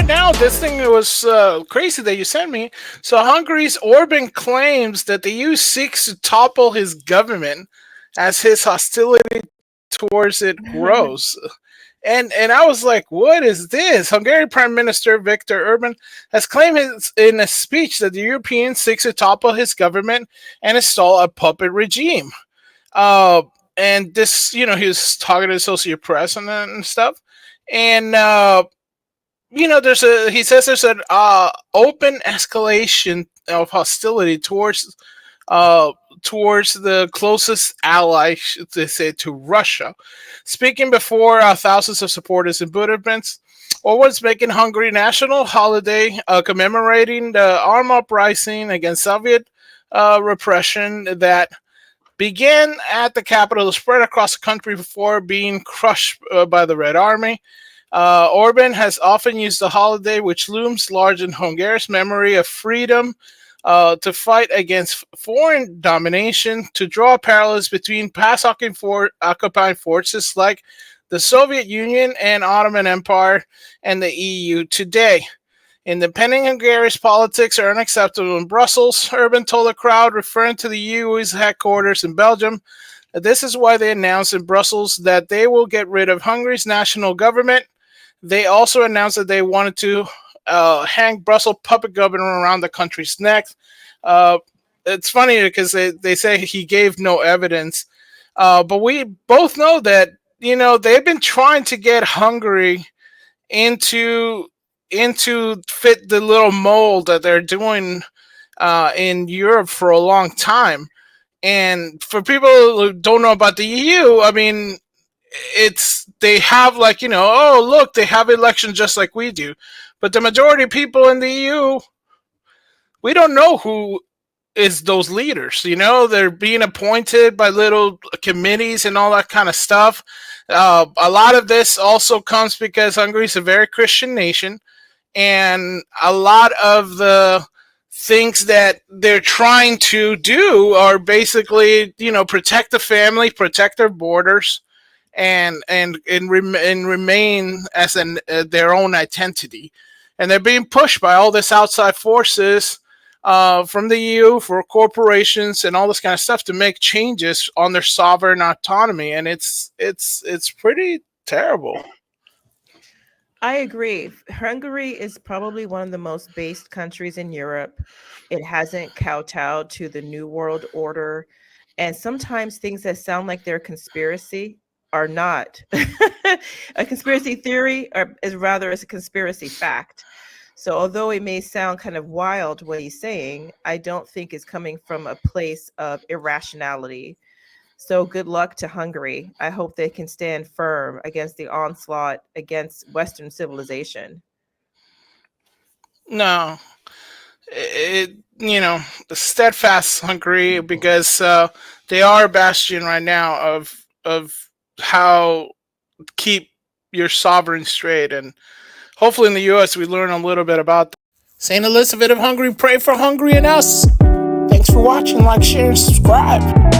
right now, this thing was crazy that you sent me. So Hungary's Orban claims that the EU seeks to topple his government as his hostility towards it grows. And I was like, what is this? Hungarian Prime Minister Viktor Orban has claimed in a speech that the Europeans seeks to topple his government and install a puppet regime. Uh, and this, he was talking to the Associated Press and stuff. And he says there's an open escalation of hostility towards the closest ally, they say, to Russia. Speaking before thousands of supporters in Budapest, Orban's making Hungary national holiday, commemorating the armed uprising against Soviet repression that began at the capital, spread across the country before being crushed by the Red Army. Orban has often used the holiday, which looms large in Hungary's memory of freedom, to fight against foreign domination, to draw parallels between past occupying forces like the Soviet Union and Ottoman Empire and the EU today. Independent Hungary's politics are unacceptable in Brussels, Orban told a crowd, referring to the EU's headquarters in Belgium. This is why they announced in Brussels that they will get rid of Hungary's national government. They also announced that they wanted to hang Brussels puppet governor around the country's neck. It's funny because they say he gave no evidence. But we both know that, they've been trying to get Hungary into fit the little mold that they're doing in Europe for a long time. And for people who don't know about the EU, I mean, they have oh, look, they have elections just like we do. But the majority of people in the EU, we don't know who is those leaders. They're being appointed by little committees and all that kind of stuff. A lot of this also comes because Hungary is a very Christian nation, and a lot of the things that they're trying to do are basically, protect the family, protect their borders, and remain as their own identity. And they're being pushed by all this outside forces from the EU, for corporations and all this kind of stuff, to make changes on their sovereign autonomy, and it's pretty terrible. I agree. Hungary is probably one of the most based countries in Europe. It hasn't kowtowed to the New World Order. And sometimes things that sound like they're a conspiracy are not. A conspiracy theory is rather a conspiracy fact. So although it may sound kind of wild what he's saying, I don't think it's coming from a place of irrationality. So good luck to Hungary. I hope they can stand firm against the onslaught against Western civilization. No, the steadfast Hungary, because they are a bastion right now of how keep your sovereign straight, and hopefully in the U.S. we learn a little bit about that. Saint Elizabeth of Hungary, pray for Hungary and us. Thanks for watching. Like, share, and subscribe.